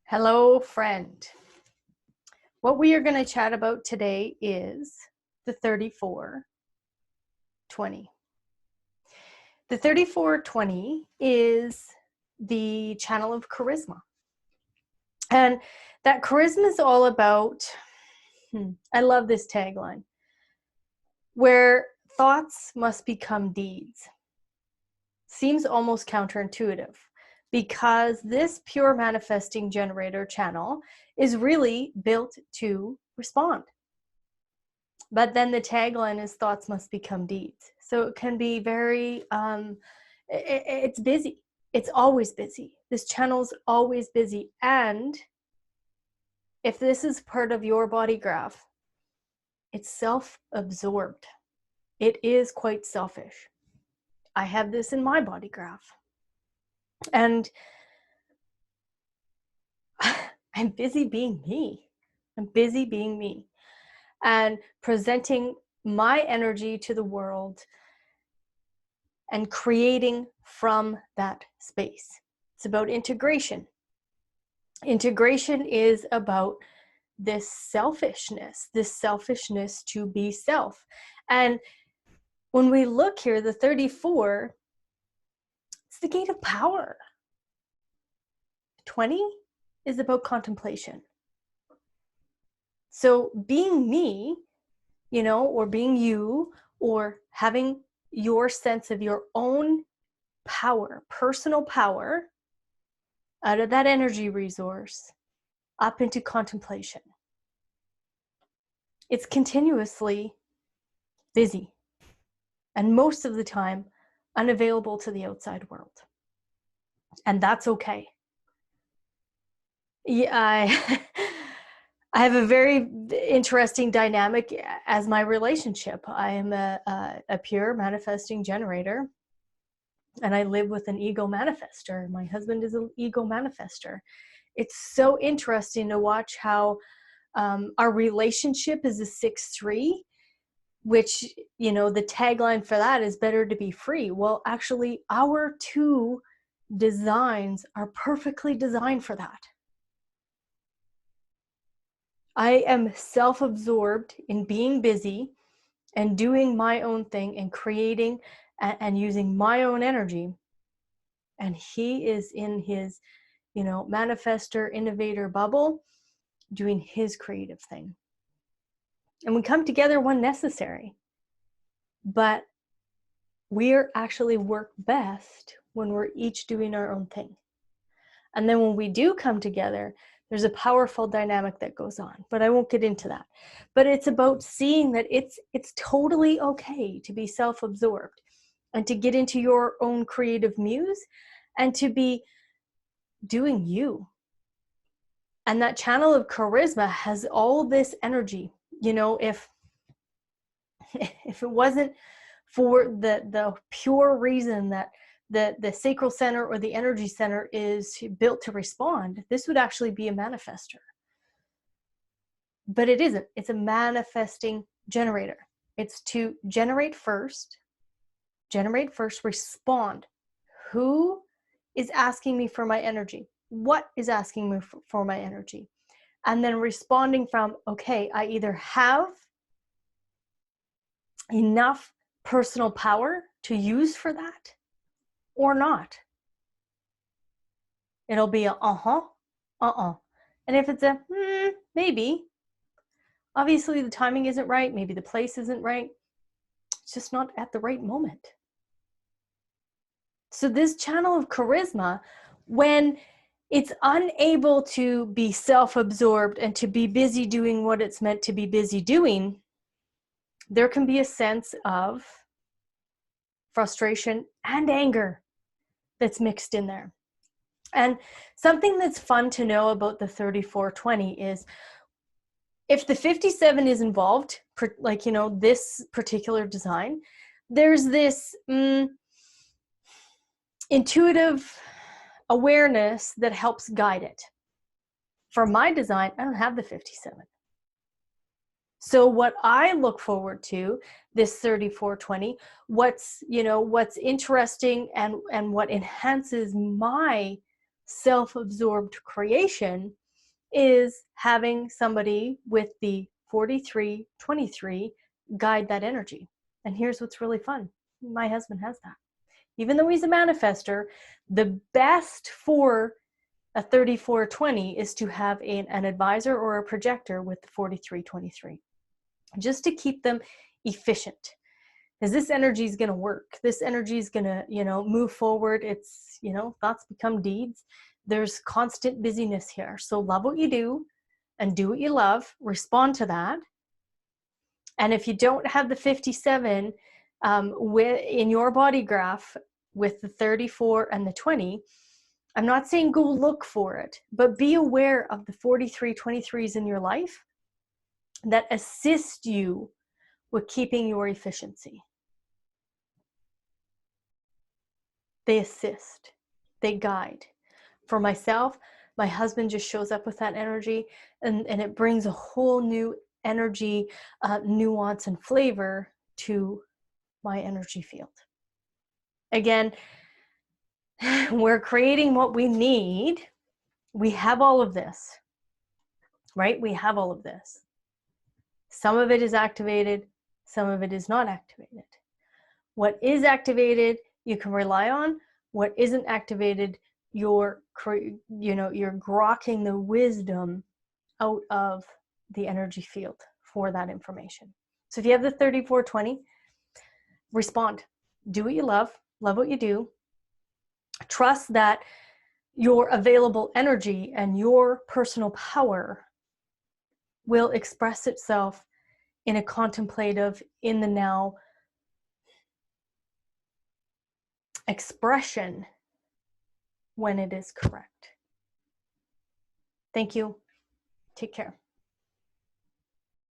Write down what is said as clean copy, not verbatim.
Hello, friend. What we are going to chat about today is the 3420. The 3420 is the channel of charisma. And that charisma is all about, I love this tagline, where thoughts must become deeds. Seems almost counterintuitive, because this pure manifesting generator channel is really built to respond. But then the tagline is thoughts must become deeds. So it can be very, it's busy. It's always busy. This channel's always busy. And if this is part of your body graph, it's self-absorbed. It is quite selfish. I have this in my body graph. And I'm busy being me. I'm busy being me and presenting my energy to the world and creating from that space. It's about integration. Integration is about this selfishness to be self. And when we look here, the 34, it's the gate of power. 20 is about contemplation. So being me, or being you, or having your sense of your own power, personal power, out of that energy resource, up into contemplation. It's continuously busy, and most of the time unavailable to the outside world. And that's okay. Yeah, I have a very interesting dynamic as my relationship. I am a pure manifesting generator, and I live with an ego manifester. My husband is an ego manifester. It's so interesting to watch how our relationship is a 6-3, which, the tagline for that is better to be free. Well, actually, our two designs are perfectly designed for that. I am self-absorbed in being busy and doing my own thing and creating and using my own energy. And he is in his, manifester, innovator bubble, doing his creative thing. And we come together when necessary. But we're actually work best when we're each doing our own thing. And then when we do come together, there's a powerful dynamic that goes on, but I won't get into that. But it's about seeing that it's totally okay to be self-absorbed and to get into your own creative muse and to be doing you. And that channel of charisma has all this energy. If it wasn't for the pure reason that the sacral center or the energy center is built to respond, this would actually be a manifester. But it isn't. It's a manifesting generator. It's to generate first, respond. Who is asking me for my energy? What is asking me for my energy? And then responding from, okay, I either have enough personal power to use for that or not. It'll be a and if it's a maybe, obviously the timing isn't right, maybe the place isn't right, it's just not at the right moment. So this channel of charisma, when it's unable to be self-absorbed and to be busy doing what it's meant to be busy doing, there can be a sense of frustration and anger that's mixed in there. And something that's fun to know about the 3420 is if the 57 is involved, this particular design, there's this intuitive awareness that helps guide it. For my design, I don't have the 57. So what I look forward to, this 3420, what's interesting and what enhances my self-absorbed creation is having somebody with the 4323 guide that energy. And here's what's really fun. My husband has that. Even though he's a manifester, the best for a 3420 is to have an advisor or a projector with the 4323, just to keep them efficient. Because this energy is going to work. This energy is going to, move forward. It's, thoughts become deeds. There's constant busyness here. So love what you do and do what you love. Respond to that. And if you don't have the 57 in your body graph with the 34 and the 20, I'm not saying go look for it, but be aware of the 4323s in your life that assist you with keeping your efficiency. They assist, they guide. For myself, my husband just shows up with that energy, and it brings a whole new energy, nuance, and flavor to my energy field. Again, we're creating what we need. We have all of this, right? We have all of this. Some of it is activated, some of it is not activated. What is activated, you can rely on. What isn't activated, you're grokking the wisdom out of the energy field for that information. So if you have the 3420, respond. Do what you love what you do. Trust that your available energy and your personal power will express itself in a contemplative, in the now expression when it is correct. Thank you. Take care.